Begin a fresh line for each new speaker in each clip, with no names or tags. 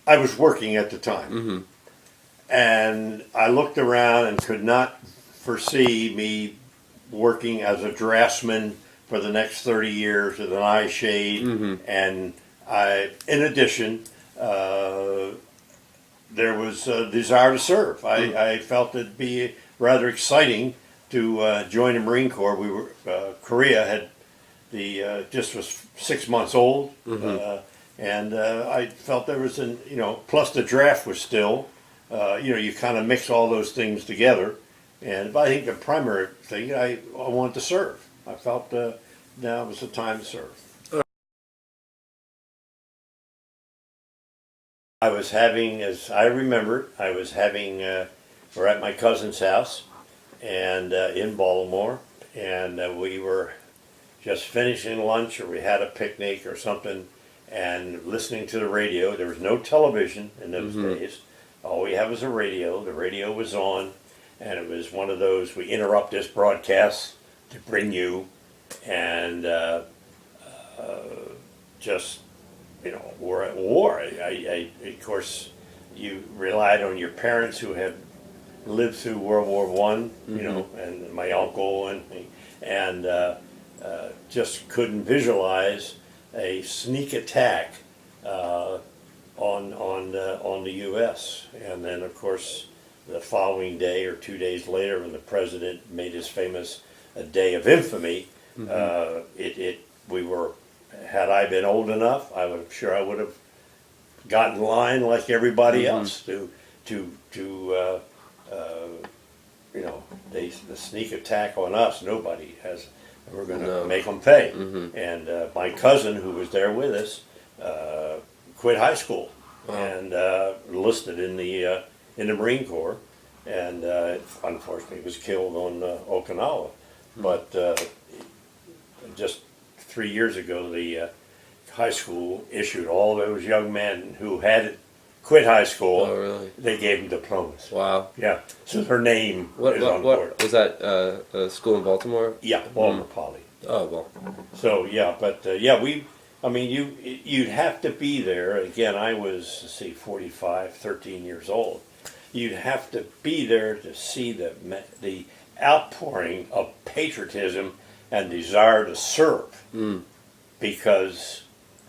I was working at the time,
Mm-hmm.
and I looked around and could not foresee me working as a draftsman for the next 30 years with an eye shade.
Mm-hmm.
And in addition, there was a desire to serve. I felt it'd be rather exciting to join the Marine Corps. Korea had just was 6 months old, and I felt there was plus the draft was still, you kind of mix all those things together, but I think the primary thing I wanted to serve. I felt now was the time to serve. I was having, as I remember, we're at my cousin's house, and in Baltimore, and we were just finishing lunch, or we had a picnic or something, and listening to the radio. There was no television in those days. All we had was a radio. The radio was on, and it was one of those, we interrupt this broadcast to bring you, and just, we're at war. Of course, you relied on your parents who had lived through World War I, and my uncle and me, and just couldn't visualize a sneak attack on the U.S. And then, of course, the following day or 2 days later, when the president made his famous day of infamy, we were. Had I been old enough, I would have gotten in line like everybody else to the sneak attack on us. Nobody has. We're going to make them pay. And my cousin, who was there with us, quit high school and enlisted in the Marine Corps, and unfortunately was killed on Okinawa. But just 3 years ago, the high school issued all those young men who had quit high school.
Oh, really?
They gave them diplomas.
Wow.
Yeah. So her name
What
is on board.
was that? A school in Baltimore?
Yeah, Baltimore Poly.
Oh well.
So yeah, but you'd have to be there. Again, I was 45, 13 years old. You'd have to be there to see the outpouring of patriotism and desire to serve, because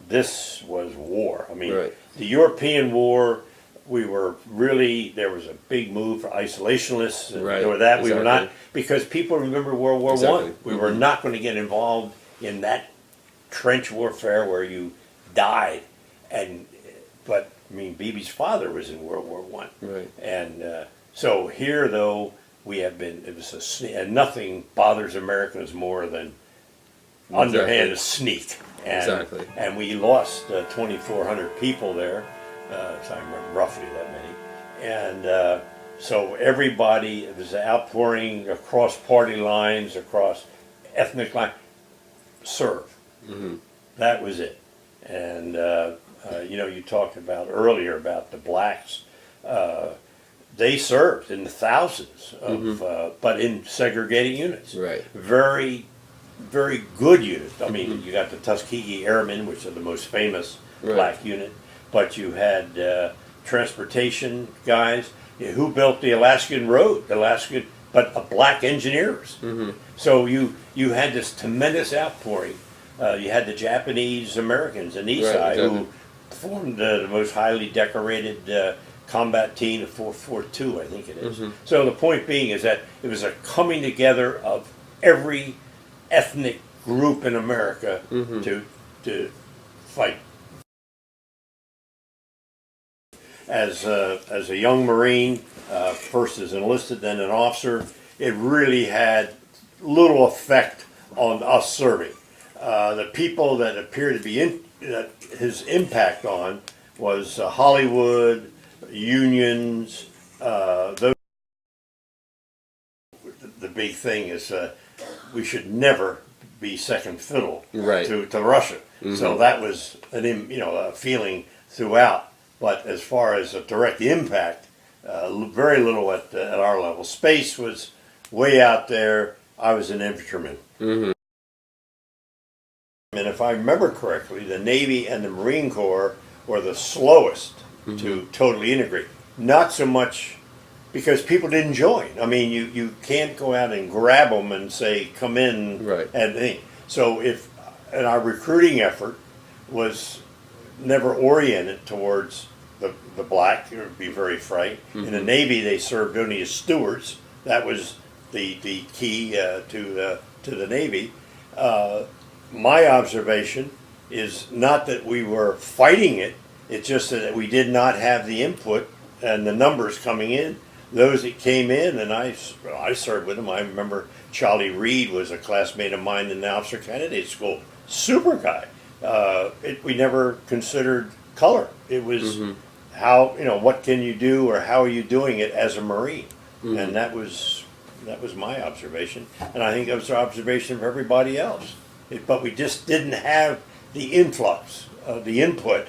this was war. I mean,
Right.
The European War. There was a big move for isolationists, and
Right,
we were not,
exactly.
because people remember World War
Exactly.
One. We were not going to get involved in that trench warfare where you died, but I mean, Bibi's father was in World War One,
Right.
and so here though we have been. It was and nothing bothers Americans more than underhanded sneak, and we lost 2,400 people there. So I remember roughly that many, and so everybody, it was an outpouring across party lines, across ethnic lines. Serve. That was it. And you talked about earlier about the blacks. They served in the thousands of, but in segregated units.
Right.
Very, very good units. I mean, you got the Tuskegee Airmen, which are the most famous black unit. But you had transportation guys who built the Alaskan Road, but black engineers. So you had this tremendous outpouring. You had the Japanese Americans in East Side who formed the most highly decorated combat team of 442, I think it is. So the point being is that it was a coming together of every ethnic group in America to fight. As a young Marine, first as enlisted, then an officer, it really had little effect on us serving. The people that appeared to be his impact on was Hollywood, unions. The big thing is we should never be second fiddle to Russia. So that was a feeling throughout. But as far as a direct impact, very little at our level. Space was way out there. I was an infantryman. In a if I remember correctly, the Navy and the Marine Corps were the slowest to totally integrate. Not so much because people didn't join. I mean, you can't go out and grab them and say, come in.
Right.
And so and our recruiting effort was never oriented towards the black. It would be very frank. In the Navy, they served only as stewards. That was the key to the Navy. My observation is not that we were fighting it. It's just that we did not have the input and the numbers coming in. Those that came in, and I served with them. I remember Charlie Reed was a classmate of mine in the officer candidate school. Super guy. We never considered color. It was how, what can you do or how are you doing it as a Marine? And that was my observation. And I think that was the observation of everybody else. But we just didn't have the influx, the input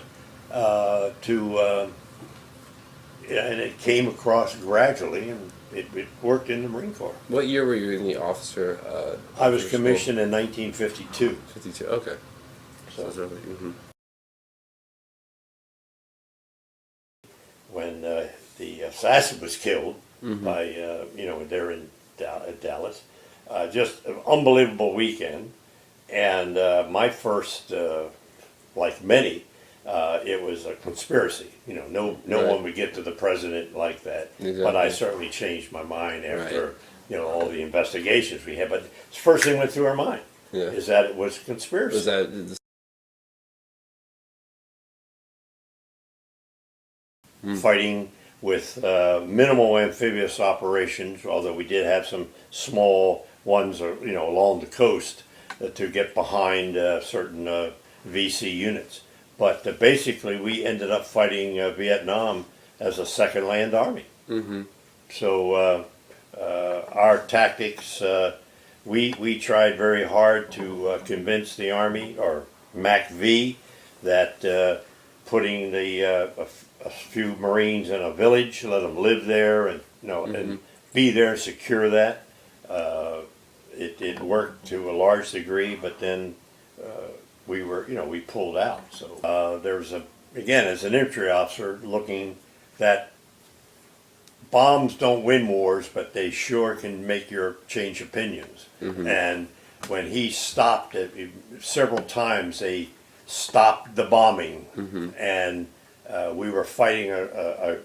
and it came across gradually, and it worked in the Marine Corps.
What year were you in the officer?
I was commissioned in 1952.
52. Okay.
So
That's early.
when the assassin was killed by, there in Dallas, just an unbelievable weekend. And my first, like many, it was a conspiracy. No
Right.
one would get to the president like that.
Exactly.
But I certainly changed my mind after all the investigations we had. But the first thing went through our mind is that it was a conspiracy.
Was that
Fighting with minimal amphibious operations, although we did have some small ones, along the coast to get behind certain VC units. But basically, we ended up fighting Vietnam as a second land army. So our tactics, we tried very hard to convince the Army, or MACV, that putting a few Marines in a village, let them live there, and and be there, secure that. It worked to a large degree, but then we pulled out. So there's again, as an infantry officer, looking that bombs don't win wars, but they sure can make your change opinions. And when he stopped it, several times they stopped the bombing, and we were fighting a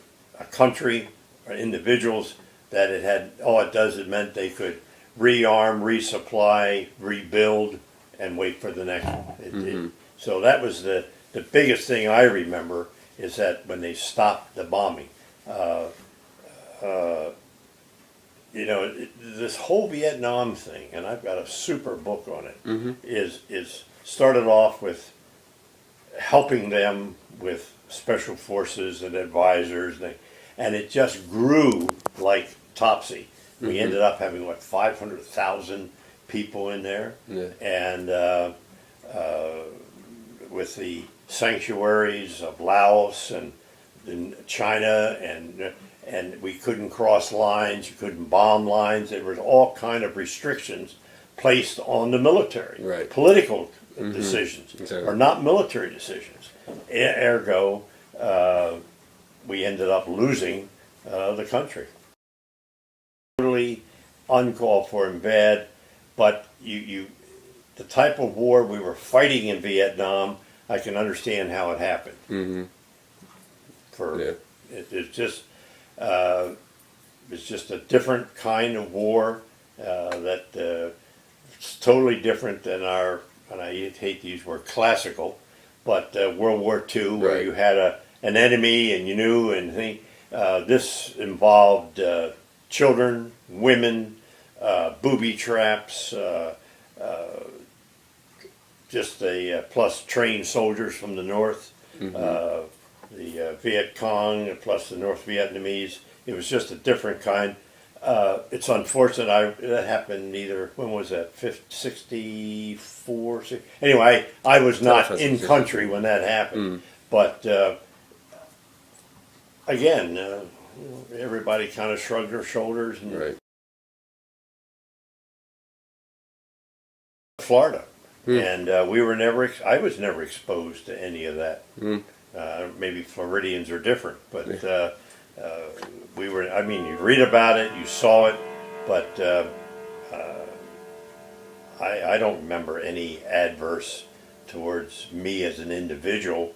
country or individuals that it meant they could rearm, resupply, rebuild, and wait for the next one. So that was the biggest thing I remember, is that when they stopped the bombing. This whole Vietnam thing, and I've got a super book on it, is started off with helping them with special forces and advisors, and it just grew like topsy. We ended up having 500,000 people in there, and with the sanctuaries of Laos and in China, and we couldn't cross lines, you couldn't bomb lines. There was all kind of restrictions placed on the military, political decisions, or not military decisions. Ergo, we ended up losing the country. Totally uncalled for and bad, but the type of war we were fighting in Vietnam, I can understand how it happened. It's just a different kind of war it's totally different than and I hate to use the word classical, but World War II, where you had an enemy and you knew, and this involved children, women, booby traps, plus trained soldiers from the north, the Viet Cong, plus the North Vietnamese. It was just a different kind. It's unfortunate that happened when was that, 64? Anyway, I was not in country when that happened. But again, everybody kind of shrugged their shoulders. And Florida. and we were never. I was never exposed to any of that.
Mm.
Maybe Floridians are different, but we were. I mean, you read about it, you saw it, but I don't remember any adverse towards me as an individual.